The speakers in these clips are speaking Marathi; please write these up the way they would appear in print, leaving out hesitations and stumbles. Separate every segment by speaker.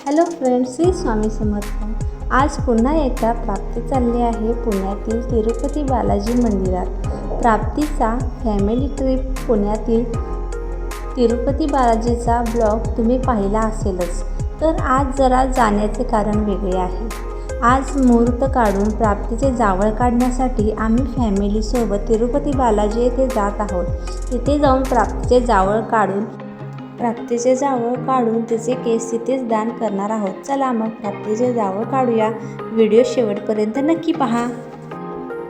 Speaker 1: Hello friends, Shri Swami Samarth. आज पुन्हा एकदा प्राप्ती चालली आहे पुण्यातील तिरुपती बालाजी मंदिरात। प्राप्तीचा फॅमिली ट्रिप पुण्यातील तिरुपती बालाजीचा ब्लॉग तुम्ही पाहिला असेलच। तर आज जरा जाण्याचे कारण वेगळे आहे। आज मुहूर्त काढून प्राप्तीचे जावळ काढण्यासाठी आम्ही फॅमिलीसोबत तिरुपती बालाजी येथे जात आहोत। तिथे जाऊन प्राप्तीचे जावळ काढून तिचे केस तिथेच दान करणार आहोत। चला मग प्राप्तीचे जावळ काढूया। व्हिडिओ शेवटपर्यंत नक्की पहा।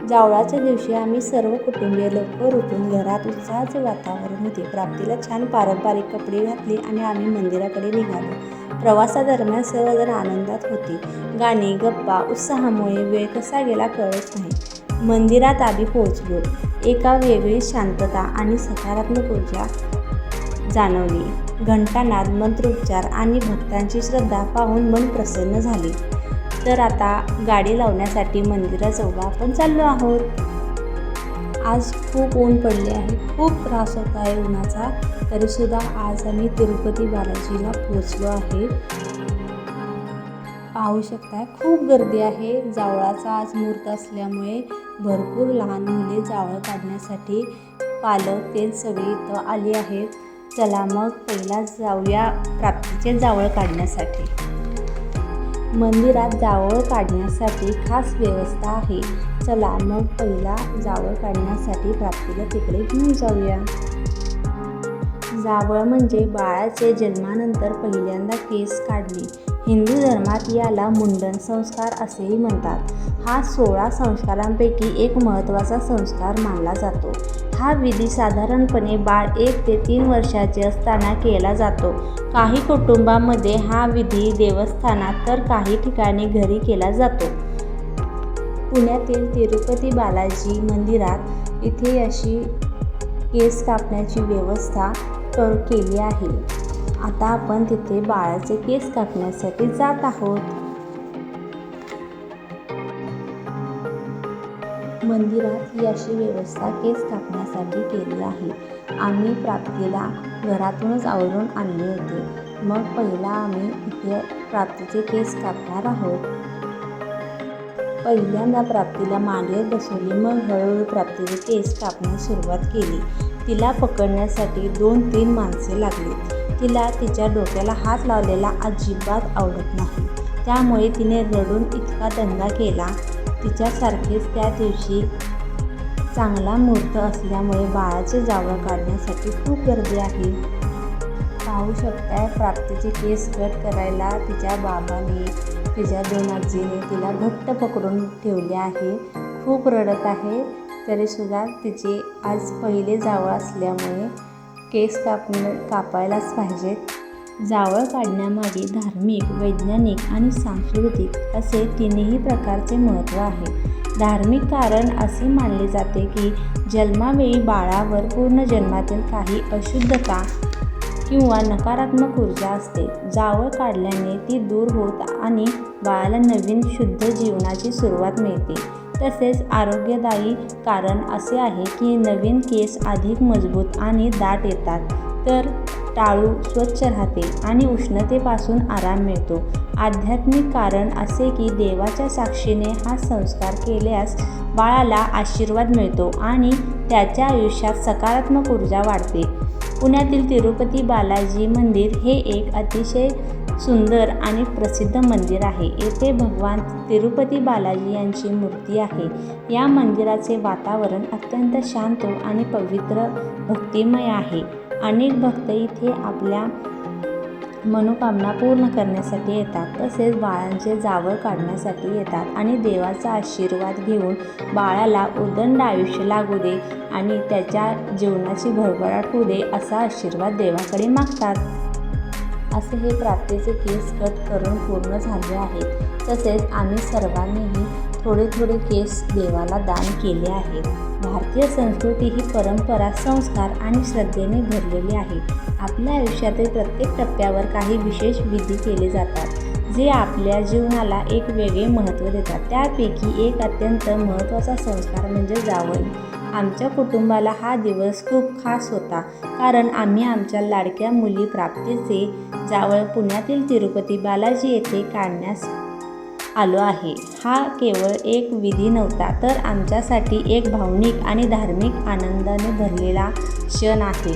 Speaker 1: जावळाच्या दिवशी आम्ही सर्व कुटुंबीय लवकर उठून घरात उत्साहाचे वातावरण होते। प्राप्तीला छान पारंपरिक कपडे घातले आणि आम्ही मंदिराकडे निघालो। प्रवासादरम्यान सर्वजण आनंदात होते। गाणी, गप्पा, उत्साहामुळे वेळ कसा गेला कळत नाही। मंदिरात आधी पोहोचलो। एका वेगळी शांतता आणि सकारात्मक ऊर्जा जाणवली। घंटानाद, मंत्रोच्चार आणि भक्तांची श्रद्धा पाहून मन प्रसन्न झाले। तर आता गाडी लावण्यासाठी मंदिराजवळ आपण चाललो आहोत। आज खूप ऊन पडले आहे, खूप त्रास होत आहे उन्हाचा। तरीसुद्धा आज आम्ही तिरुपती बालाजीला पोहोचलो आहे। पाहू शकता खूप गर्दी आहे। जावळाचा आज मुहूर्त असल्यामुळे भरपूर लहान मुले जावळ काढण्यासाठी पालक ते सगळे इथं आले आहेत। चला मग पहिला जाऊया प्राप्तीचे जावळ काढण्यासाठी। मंदिरात जावळ काढण्यासाठी खास व्यवस्था आहे। चला मग पहिला जावळ काढण्यासाठी प्राप्तीला तिकडे घेऊन जाऊया। जावळ म्हणजे बाळाचे जन्मानंतर पहिल्यांदा केस काढणे। हिंदू धर्मात याला मुंडन संस्कार असेही म्हणतात। हा 16 संस्कारांपैकी एक महत्त्वाचा संस्कार मानला जातो। हा विधी साधारणपणे बाळ 1 ते 3 वर्षाचे असताना केला जातो। काही कुटुंबांमध्ये हा विधी देवस्थानात तर काही ठिकाणी घरी केला जातो। पुण्यातील तिरुपती बालाजी मंदिरात इथे अशी केस कापण्याची व्यवस्था केली आहे। आता आपण तिथे बाळाचे केस कापण्यासाठी जात आहोत। मंदिरात ही अशी व्यवस्था केस कापण्यासाठी केली आहे। आम्ही प्राप्तीला घरातूनच आवरून आणले होते। मग पहिला आम्ही इथे प्राप्तीचे केस कापणार आहोत। पहिल्यांदा प्राप्तीला मांडीवर बसवले, मग हळूहळू प्राप्तीचे केस कापण्यास सुरुवात केली। तिला पकडण्यासाठी 2-3 माणसे लागली। तिला तिच्या डोक्याला हात लावलेला अजिबात आवडत नाही। त्यामुळे तिने रडून इतका दंगा केला। तिच्यासारखेच त्या दिवशी चांगला मुहूर्त असल्यामुळे बाळाचे जावळ काढण्यासाठी खूप गर्दी आहे। पाहू शकताय प्राप्तीचे केस कट करायला तिच्या बाबाने, तिच्या 2 आजीने तिला घट्ट पकडून ठेवले आहे। खूप रडत आहे। तरीसुद्धा तिचे आज पहिले जावळ असल्यामुळे केस कापायलाच पाहिजेत। जावळ काढण्यामागे धार्मिक, वैज्ञानिक आणि सांस्कृतिक असे 3ही प्रकारचे महत्त्व आहे। धार्मिक कारण असे मानले जाते की जन्मावेळी बाळावर पूर्ण जन्मातील काही अशुद्धता किंवा नकारात्मक ऊर्जा असते। जावळ काढल्याने ती दूर होत आणि बाळाला नवीन शुद्ध जीवनाची सुरुवात मिळते। तसेच आरोग्यदायी कारण असे आहे की नवीन केस अधिक मजबूत आणि दाट येतात, तर टाळू स्वच्छ राहते आणि उष्णतेपासून आराम मिळतो। आध्यात्मिक कारण असे की देवाच्या साक्षीने हा संस्कार केल्यास बाळाला आशीर्वाद मिळतो आणि त्याच्या आयुष्यात सकारात्मक ऊर्जा वाढते। पुण्यातील तिरुपती बालाजी मंदिर हे एक अतिशय सुंदर आणि प्रसिद्ध मंदिर आहे। येथे भगवान तिरुपती बालाजी यांची मूर्ती आहे। या मंदिराचे वातावरण अत्यंत शांत आणि पवित्र भक्तिमय आहे। अनेक भक्त इथे आपल्या मनोकामना पूर्ण करण्यासाठी येतात। तसेच बाळांचे जावळ काढण्यासाठी येतात आणि देवाचा आशीर्वाद घेऊन बाळाला उदंड आयुष्य लागू दे आणि त्याच्या जीवनाची भरभराट होऊ दे असा आशीर्वाद देवाकडे मागतात। असे हे प्राप्तीचे केस कट करून पूर्ण झाले आहेत। तसेच आम्ही सर्वांनीही थोडे थोडे केस देवाला दान केले आहेत। भारतीय संस्कृती ही परंपरा, संस्कार आणि श्रद्धेने भरलेली आहे। आपल्या आयुष्यातील प्रत्येक टप्प्यावर काही विशेष विधी केले जातात, जे आपल्या जीवनाला एक वेगळे महत्त्व देतात। त्यापैकी एक अत्यंत महत्त्वाचा संस्कार म्हणजे जावळ। आमच्या कुटुंबाला हा दिवस खूप खास होता, कारण आम्ही आमच्या लाडक्या मुली प्राप्तीचे जावळ पुण्यातील तिरुपती बालाजी येथे काढण्यास आलो आहे. हा केवळ एक विधी नव्हता, तर आमच्यासाठी एक भावनिक आणि धार्मिक आनंदाने भरलेला क्षण आहे.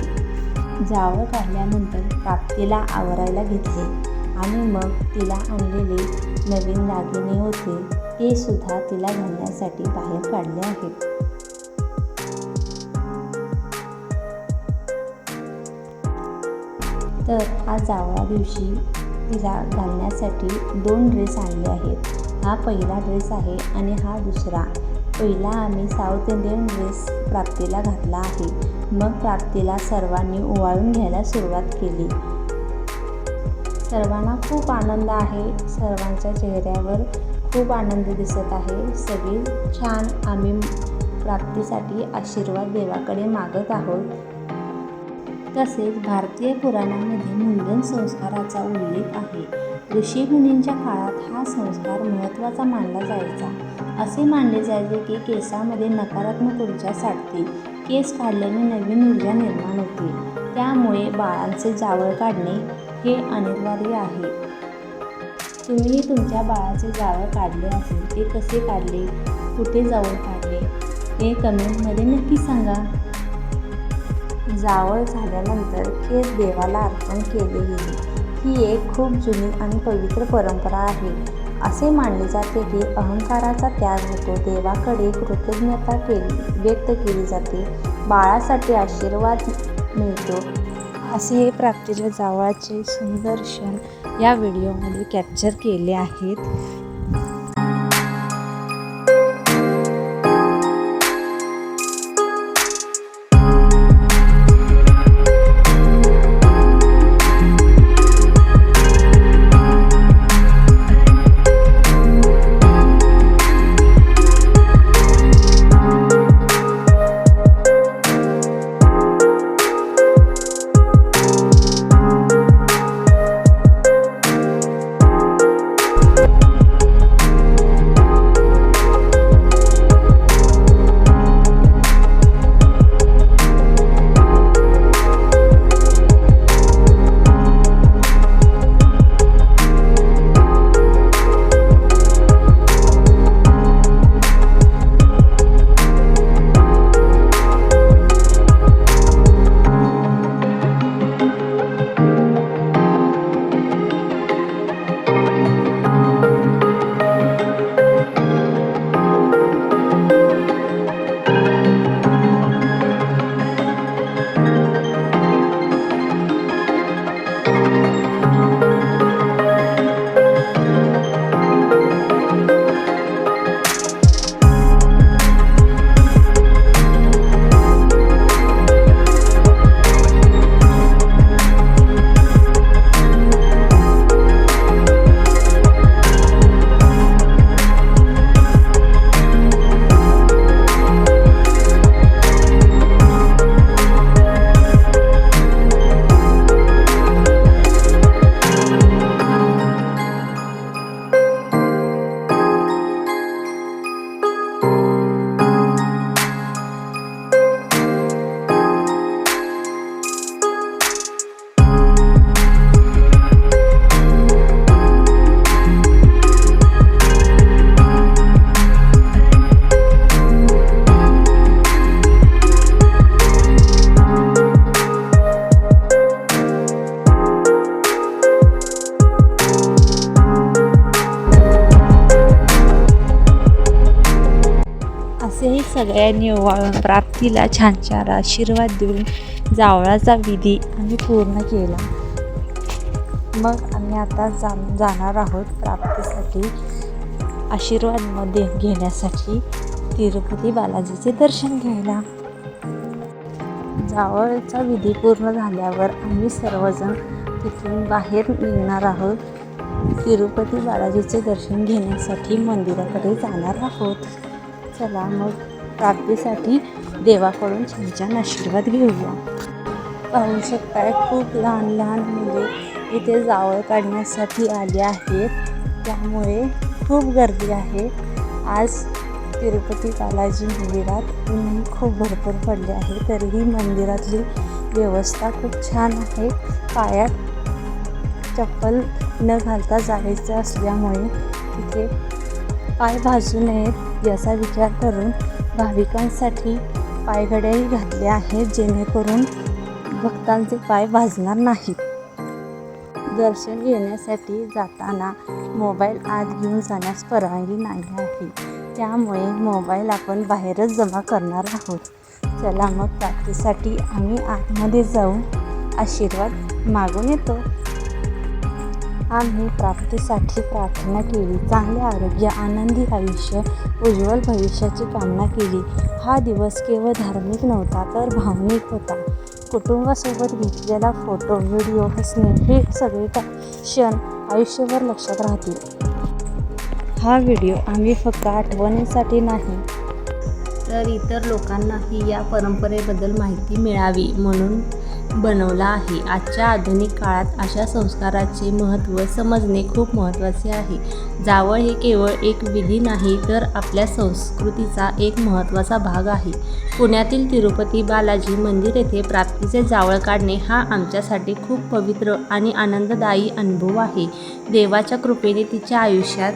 Speaker 1: जावळ काढल्यानंतर प्राप्तीला आवरायला घेतले आणि मग तिला आणलेले नवीन दागिने होते ते सुद्धा तिला घालण्यासाठी बाहेर काढले आहेत. तर आज जावळा दिवशी तिला घालण्यासाठी 2 ड्रेस आणले आहेत. हा पहिला ड्रेस आहे आणि हा दुसरा. पहिला आम्ही साऊथ इंडियन ड्रेस प्राप्तीला घातला आहे. मग प्राप्तीला सर्वांनी ओवाळून घ्यायला सुरुवात केली. सर्वांना खूप आनंद आहे. सर्वांच्या चेहऱ्यावर खूप आनंद दिसत आहे. सगळे छान. आम्ही प्राप्तीसाठी आशीर्वाद देवाकडे मागत आहोत. तसेच भारतीय पुराणांमध्ये मुंडन संस्काराचा उल्लेख आहे. ऋषीमुनींच्या काळात हा संस्कार महत्त्वाचा मानला जायचा. असे मानले जायचे की केसामध्ये नकारात्मक ऊर्जा साठते. केस काढल्याने नवीन ऊर्जा निर्माण होते. त्यामुळे बाळांचे जावळ काढणे हे अनिवार्य आहे. तुम्हीही तुमच्या बाळाचे जावळ काढले असेल, ते कसे काढले, कुठे जाऊन काढले हे कमेंटमध्ये नक्की सांगा. जावळ झाल्यानंतर केस देवाला अर्पण केले गेले. ही एक खूप जुनी आणि पवित्र परंपरा आहे. असे मानले जाते की अहंकाराचा त्याग होतो, देवाकडे कृतज्ञता व्यक्त केली जाते, बाळासाठी आशीर्वाद मिळतो. असे हे प्राप्तीच्या जावळाचे सुंदर क्षण या व्हिडिओमध्ये कॅप्चर केले आहेत. असेही सगळ्यांनी ओवाळून प्राप्तीला छान छान आशीर्वाद देऊन जावळाचा विधी आम्ही पूर्ण केला. मग आम्ही आता जाणार आहोत प्राप्तीसाठी आशीर्वादमध्ये घेण्यासाठी तिरुपती बालाजीचे दर्शन घ्यायला. जावळचा विधी पूर्ण झाल्यावर आम्ही सर्वजण तिथून बाहेर निघणार आहोत. तिरुपती बालाजीचे दर्शन घेण्यासाठी मंदिराकडे जाणार आहोत. चला मग प्राप्तीसाठी देवाकडून छान छान आशीर्वाद घेऊया. पाहू शकताय खूप लहान लहान मुले इथे जावळ काढण्यासाठी आले आहेत. त्यामुळे खूप गर्दी आहे. आज तिरुपती बालाजी मंदिरात ऊन खूप भरपूर पडले आहे, तरीही मंदिरातली व्यवस्था खूप छान आहे. पायात चप्पल न घालता जायचं असल्यामुळे तिथे पाय भाजू नयेत याचा विचार करून भाविकांसाठी पायघड्याही घातल्या आहेत, जेणेकरून भक्तांचे पाय भाजणार नाहीत. दर्शन घेण्यासाठी जाताना मोबाईल आत घेऊन जाण्यास परवानगी नाही आहे, त्यामुळे मोबाईल आपण बाहेरच जमा करणार आहोत. चला मग प्राप्तीसाठी आम्ही आतमध्ये जाऊन आशीर्वाद मागून येतो. आम्ही प्राप्तीसाठी प्रार्थना केली, चांगले आरोग्य, आनंदी आयुष्य, उज्ज्वल भविष्याची कामना केली. हा दिवस केवळ धार्मिक नव्हता तर भावनिक होता. कुटुंबासोबत घेतलेला फोटो, व्हिडिओ, हसणे हे सगळे क्षण आयुष्यभर लक्षात राहतील. हा व्हिडिओ आम्ही फक्त आठवणीसाठी नाही, तर इतर लोकांनाही या परंपरेबद्दल माहिती मिळावी म्हणून बनवला आहे. आजच्या आधुनिक काळात अशा संस्काराचे महत्त्व समजणे खूप महत्त्वाचे आहे. जावळ हे केवळ एक विधी नाही, तर आपल्या संस्कृतीचा एक महत्त्वाचा भाग आहे. पुण्यातील तिरुपती बालाजी मंदिर येथे प्राप्तीचे जावळ काढणे हा आमच्यासाठी खूप पवित्र आणि आनंददायी अनुभव आहे. देवाच्या कृपेने तिच्या आयुष्यात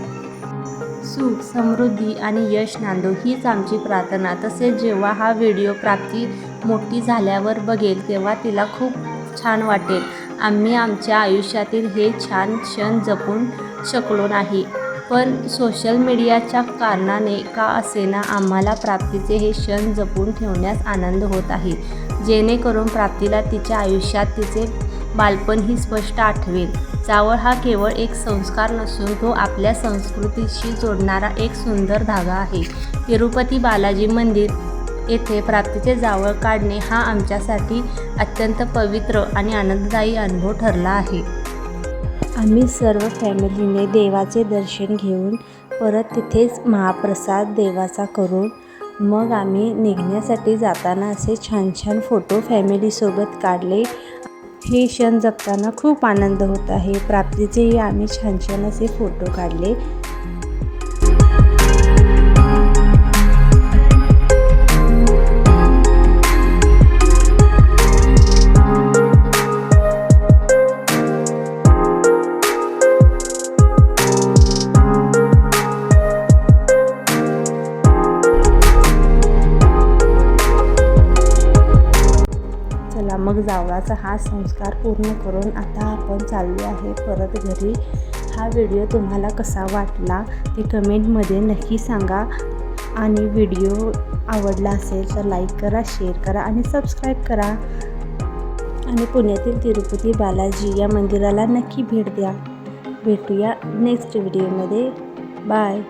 Speaker 1: सुख, समृद्धी आणि यश नांदो हीच आमची प्रार्थना. तसेच जेव्हा हा व्हिडिओ प्राप्ती मोठी झाल्यावर बघेल तेव्हा तिला खूप छान वाटेल. आम्ही आमच्या आयुष्यातील हे छान क्षण जपून शकलो नाही, पण सोशल मीडियाच्या कारणाने का असेना आम्हाला प्राप्तीचे हे क्षण जपून ठेवण्यास आनंद होत आहे, जेणेकरून प्राप्तीला तिच्या आयुष्यात तिचे बालपणही स्पष्ट आठवेल. जावळ हा केवळ एक संस्कार नसून तो आपल्या संस्कृतीशी जोडणारा एक सुंदर धागा आहे. तिरुपती बालाजी मंदिर येथे प्राप्तीचे जावळ काढणे हा आमच्यासाठी अत्यंत पवित्र आणि आनंददायी अनुभव ठरला आहे. आम्ही सर्व फॅमिलीने देवाचे दर्शन घेऊन परत तिथेच महाप्रसाद देवाचा करून मग आम्ही निघण्यासाठी जाताना असे छान छान फोटो फॅमिलीसोबत काढले. हे क्षण जगताना खूप आनंद होत आहे. प्राप्तीचेही आम्ही छान छान असे फोटो काढले. मग जावळाचा हा संस्कार पूर्ण करून आता आपण चाललो आहे परत घरी. हा व्हिडिओ तुम्हाला कसा वाटला ते कमेंटमध्ये नक्की सांगा आणि व्हिडिओ आवडला असेल तर लाईक करा, शेअर करा आणि सबस्क्राईब करा. आणि पुण्यातील तिरुपती बालाजी या मंदिराला नक्की भेट द्या. भेटूया नेक्स्ट व्हिडिओमध्ये. बाय.